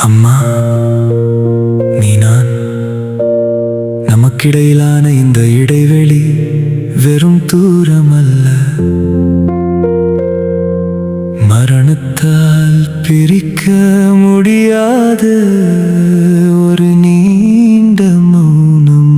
அம்மா, நீ நான் நமக்கிடையிலான இந்த இடைவெளி வெறும் தூரமல்ல, மரணத்தால் பிரிக்க முடியாத ஒரு நீண்ட மௌனம்.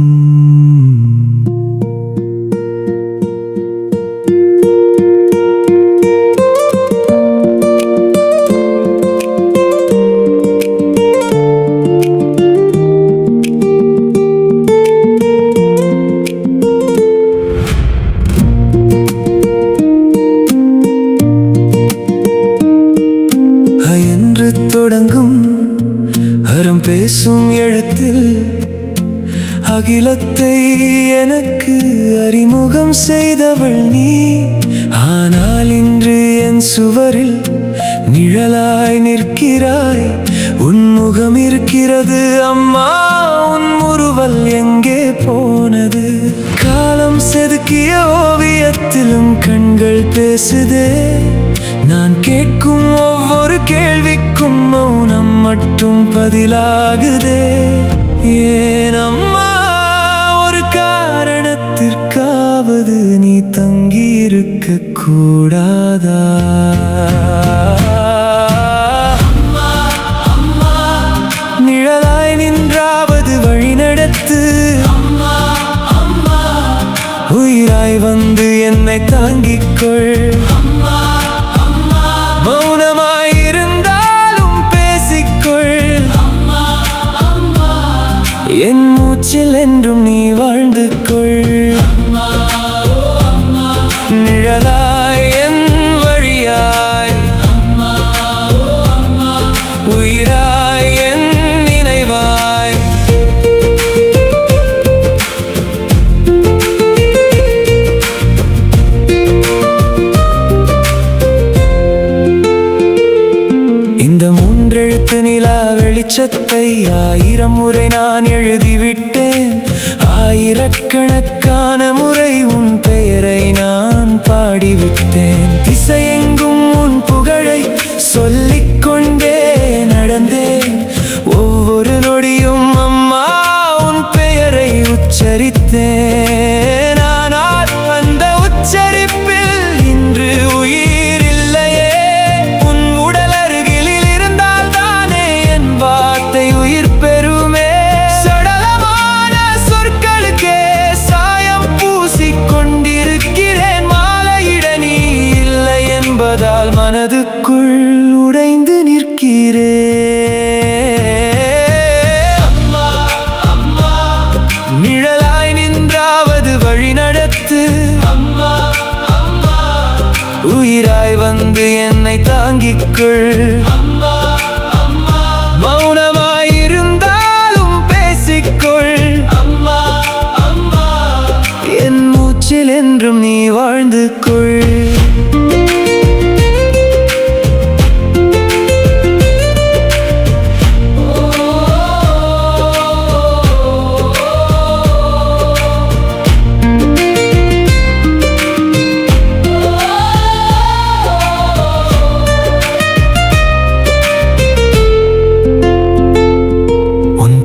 என்று தொடங்கும் அறம் பேசும் எழுத்தில் அகிலத்தை எனக்கு அறிமுகம் செய்தவள் நீ. ஆனால் இன்று என் சுவரில் நிழலாய் நிற்கிறாய், உன் முகம் இருக்கிறது அம்மா, உன் முறுவல் எங்கே போனது? காலம் செதுக்கிய ஓவியத்திலும் கண்கள் பேசுதே, நான் கேட்கும் ஒவ்வொரு கேள்விக்கும் மௌனம் மட்டும் பதிலாகுதே. ஏன் அம்மா, ஒரு காரணத்திற்காவது நீ தங்கியிருக்க கூடாதா? நிழலாய் நின்றாவது வழிநடத்து, உயிராய் வந்து என்னை தாங்கிக்கொள். மௌனமாயிருந்தாலும் பேசிக்கொள், என் மூச்சில் என்றும் நீ வாழ்ந்து கொள். நிழலாய் என் வழியாய், உயிராய் என் நினைவாய். இந்த மூன்றெழுத்து நிலா வெளிச்சத்தை 1000 முறை நான் எழுதிவிட்டேன், ஆயிரக்கணக்கான முறை உன் பெயரை நான் பாடிவிட்டேன். திசையெங்கும் உன் புகழை சொல்லிக்கொண்டே நடந்தேன், ஒவ்வொரு நொடியும் அம்மா உன் பெயரை உச்சரித்தேன். ஆனால் அந்த உச்சரிப்பில் இன்று உயிர் இல்லையே, உன் உடல் அருகில் இருந்தால் தானே என் வார்த்தை உயிர் பெறுமே. சடலமான சொற்களுக்கே சாயம் பூசிக்கொண்டிருக்கிறேன், மாலையிட நீ இல்லை என்பதால் மனதுக்குள் உடைந்து நிற்கிறேன். நிழலாய் நின்றாவது வழி நடத்து, உயிராய் வந்து என்னை தாங்கிக்கொள். மௌனமாயிருந்தாலும் பேசிக்கொள், என் மூச்சில் என்றும் நீ வாழ்ந்து கொள்.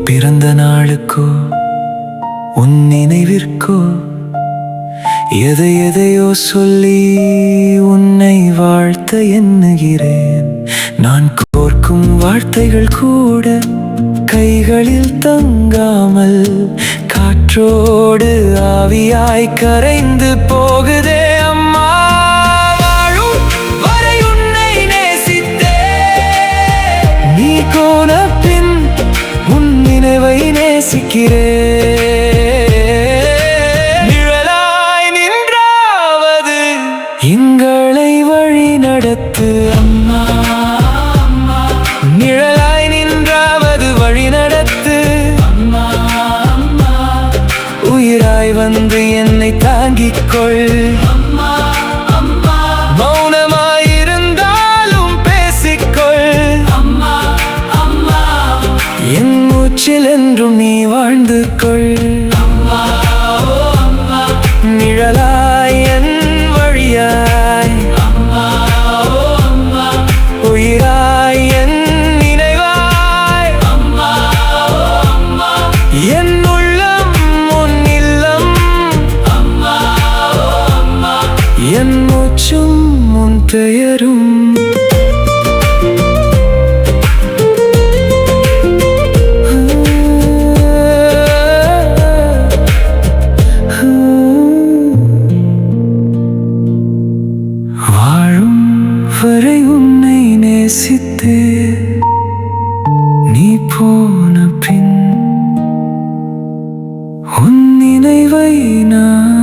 பிறந்த நாளுக்கோ உன் நினைவிற்கோ எதையோ சொல்லி உன்னை வாழ்த்த எண்ணுகிறேன். நான் கோர்க்கும் வார்த்தைகள் கூட கைகளில் தங்காமல் காற்றோடு ஆவியாய் கரைந்து போகுதே. அம்மா, வாழும் வரை உன்னை நேசித்தே, நீ போன பின் உன் நினைவை நேசிக்கிறேன். நிழலாய் நின்றாவது எங்களை வழி நடத்து அம்மா, நிழலாய் நின்றாவது வழி நடத்து, உயிராய் வந்து என்னை தாங்கிக்கொள். மௌனமாயிருந்தாலும் பேசிக்கொள், என் மூச்சில் என்றும் நீ வாழ்ந்து கொள். போன பின் உன் நினைவை நான்